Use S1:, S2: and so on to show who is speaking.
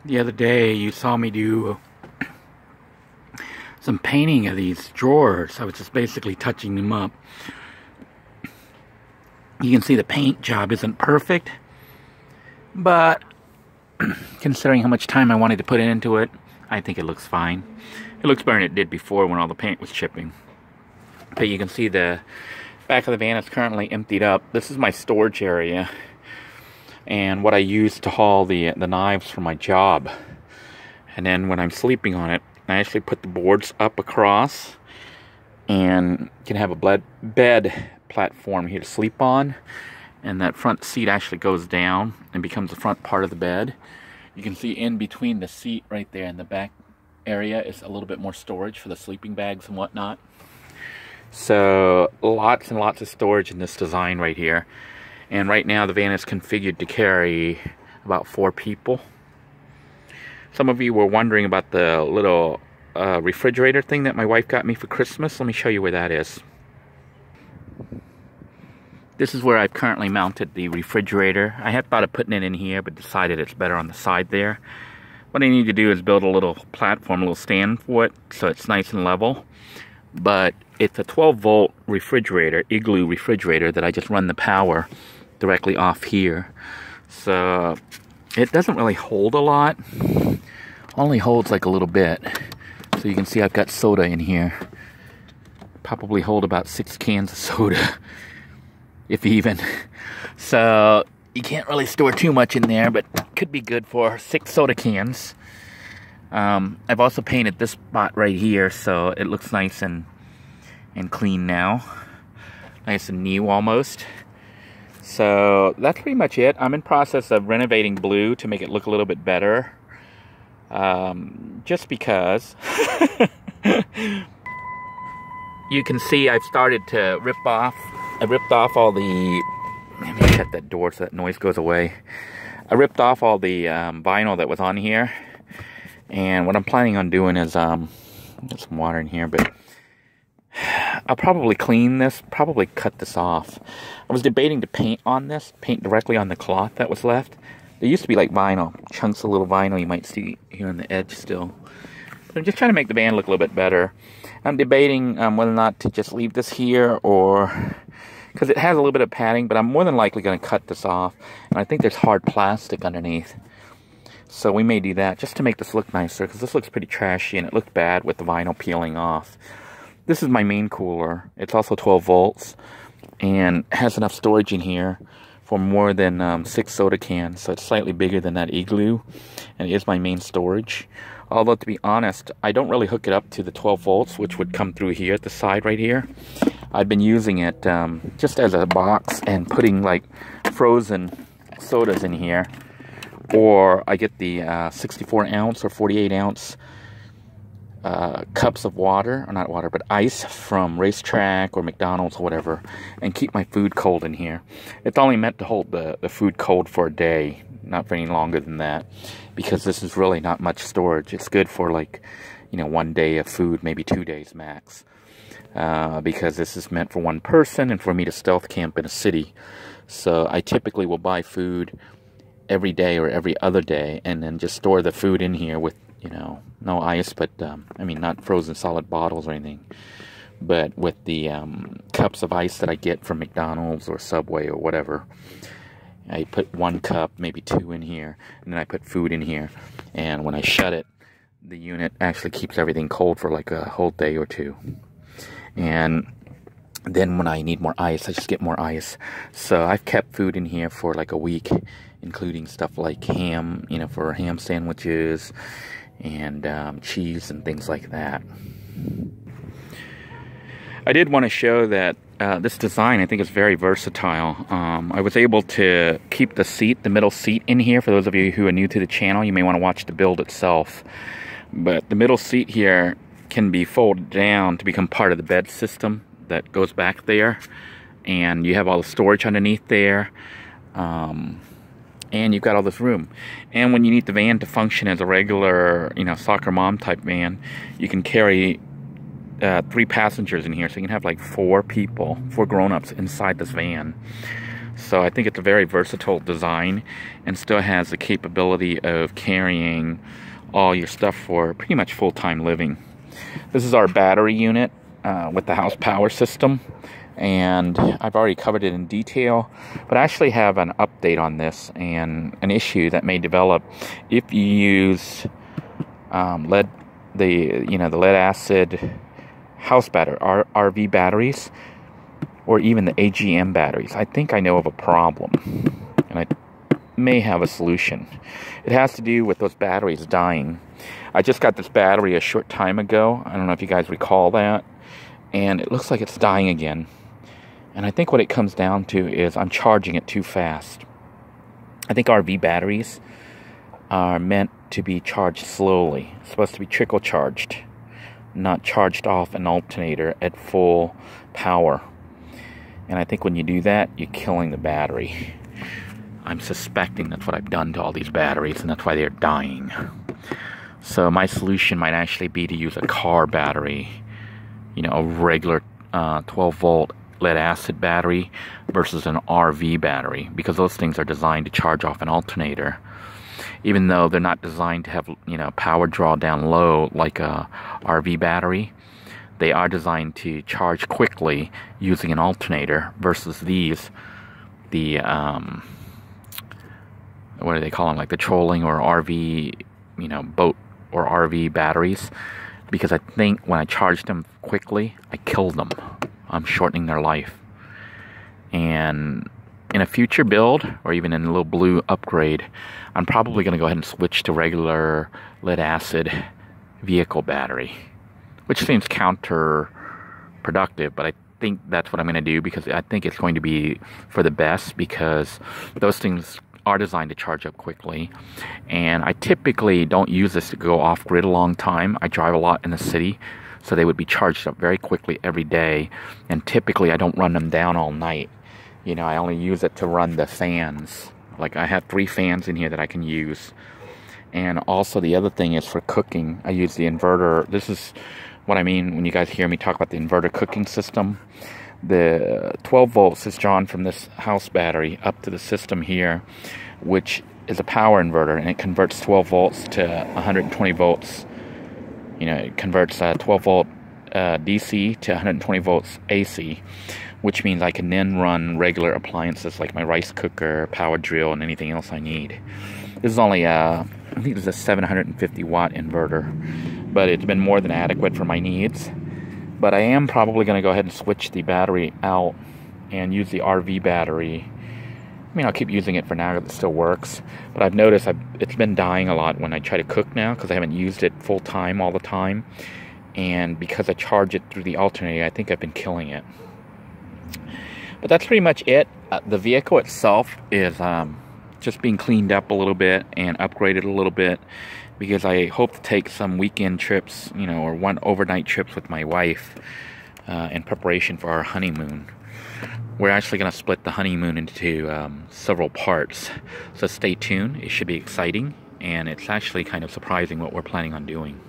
S1: The other day you saw me do some painting of these drawers. I was just basically touching them up. You can see the paint job isn't perfect, but considering how much time I wanted to put into it, I think it looks fine. It looks better than it did before when all the paint was chipping. But you can see the back of the van is currently emptied up. This is my storage area and what I use to haul the knives for my job. And then when I'm sleeping on it, I actually put the boards up across and can have a bed platform here to sleep on, and that front seat actually goes down and becomes the front part of the bed. You can see in between the seat right there in the back area is a little bit more storage for the sleeping bags and whatnot. So lots and lots of storage in this design right here. And right now the van is configured to carry about 4 people. Some of you were wondering about the little refrigerator thing that my wife got me for Christmas. Let me show you where that is. This is where I've currently mounted the refrigerator. I had thought of putting it in here, but decided it's better on the side there. What I need to do is build a little platform, a little stand for it, so it's nice and level. But it's a 12-volt refrigerator, igloo refrigerator, that I just run the power directly off here. So it doesn't really hold a lot. Only holds like a little bit. So you can see I've got soda in here. Probably hold about 6 cans of soda, if even. So you can't really store too much in there, but could be good for 6 soda cans. I've also painted this spot right here, so it looks nice and clean now. Nice and new almost. So that's pretty much it. I'm in process of renovating blue to make it look a little bit better. Just because you can see I've started to rip off. I ripped off all the, let me shut that door so that noise goes away. I ripped off all the vinyl that was on here, and what I'm planning on doing is get some water in here, but I'll probably clean this, probably cut this off. I was debating to paint on this, paint directly on the cloth that was left. There used to be like vinyl, chunks of little vinyl you might see here on the edge still. But I'm just trying to make the van look a little bit better. I'm debating whether or not to just leave this here, or because it has a little bit of padding, but I'm more than likely going to cut this off. And I think there's hard plastic underneath. So we may do that just to make this look nicer, because this looks pretty trashy and it looked bad with the vinyl peeling off. This is my main cooler. It's also 12 volts and has enough storage in here for more than 6 soda cans, so it's slightly bigger than that igloo, and it is my main storage. Although, to be honest, I don't really hook it up to the 12 volts, which would come through here at the side right here. I've been using it just as a box and putting like frozen sodas in here, or I get the 64 ounce or 48 ounce cups of water, or not water, but ice from Racetrack or McDonald's or whatever, and keep my food cold in here. It's only meant to hold the food cold for a day, not for any longer than that, because this is really not much storage. It's good for like, 1 day of food, maybe 2 days max, because this is meant for one person and for me to stealth camp in a city. So I typically will buy food every day or every other day, and then just store the food in here with no ice, but I mean, not frozen solid bottles or anything, but with the cups of ice that I get from McDonald's or Subway or whatever. I put 1 cup, maybe 2 in here, and then I put food in here, and when I shut it, the unit actually keeps everything cold for like a whole day or 2. And then when I need more ice, I just get more ice. So I've kept food in here for like a week, including stuff like ham, for ham sandwiches, and cheese and things like that. I did want to show that this design, I think, is very versatile. I was able to keep the seat, the middle seat, in here. For those of you who are new to the channel, you may want to watch the build itself. But the middle seat here can be folded down to become part of the bed system that goes back there. And you have all the storage underneath there. And you've got all this room. And when you need the van to function as a regular, soccer mom type van, you can carry 3 passengers in here. So you can have like 4 people, 4 grown-ups inside this van. So I think it's a very versatile design and still has the capability of carrying all your stuff for pretty much full-time living. This is our battery unit with the house power system, and I've already covered it in detail, but I actually have an update on this and an issue that may develop if you use the lead acid house battery, RV batteries, or even the AGM batteries. I think I know of a problem, and I may have a solution. It has to do with those batteries dying. I just got this battery a short time ago. I don't know if you guys recall that, and it looks like it's dying again. And I think what it comes down to is I'm charging it too fast. I think RV batteries are meant to be charged slowly. It's supposed to be trickle charged, not charged off an alternator at full power. And I think when you do that, you're killing the battery. I'm suspecting that's what I've done to all these batteries, and that's why they're dying. So my solution might actually be to use a car battery, a regular 12-volt lead acid battery versus an RV battery, because those things are designed to charge off an alternator. Even though they're not designed to have, power draw down low like a RV battery, they are designed to charge quickly using an alternator versus these, what do they call them, like the trolling or RV, boat or RV batteries, because I think when I charge them quickly, I kill them. I'm shortening their life. And in a future build, or even in a little blue upgrade, I'm probably going to go ahead and switch to regular lead acid vehicle battery, which seems counterproductive, but I think that's what I'm going to do, because I think it's going to be for the best, because those things are designed to charge up quickly. And I typically don't use this to go off-grid a long time. I drive a lot in the city, so they would be charged up very quickly every day, and typically I don't run them down all night. I only use it to run the fans. Like, I have 3 fans in here that I can use. And also the other thing is for cooking, I use the inverter. This is what I mean when you guys hear me talk about the inverter cooking system. The 12 volts is drawn from this house battery up to the system here, which is a power inverter, and it converts 12 volts to 120 volts. It converts 12 volt DC to 120 volts AC, which means I can then run regular appliances like my rice cooker, power drill, and anything else I need. This is only I think it's a 750 watt inverter, but it's been more than adequate for my needs. But I am probably going to go ahead and switch the battery out and use the RV battery. I'll keep using it for now because it still works. But I've noticed it's been dying a lot when I try to cook now, because I haven't used it full time all the time. And because I charge it through the alternator, I think I've been killing it. But that's pretty much it. The vehicle itself is just being cleaned up a little bit and upgraded a little bit, because I hope to take some weekend trips, or one overnight trips with my wife in preparation for our honeymoon. We're actually going to split the honeymoon into several parts, so stay tuned. It should be exciting, and it's actually kind of surprising what we're planning on doing.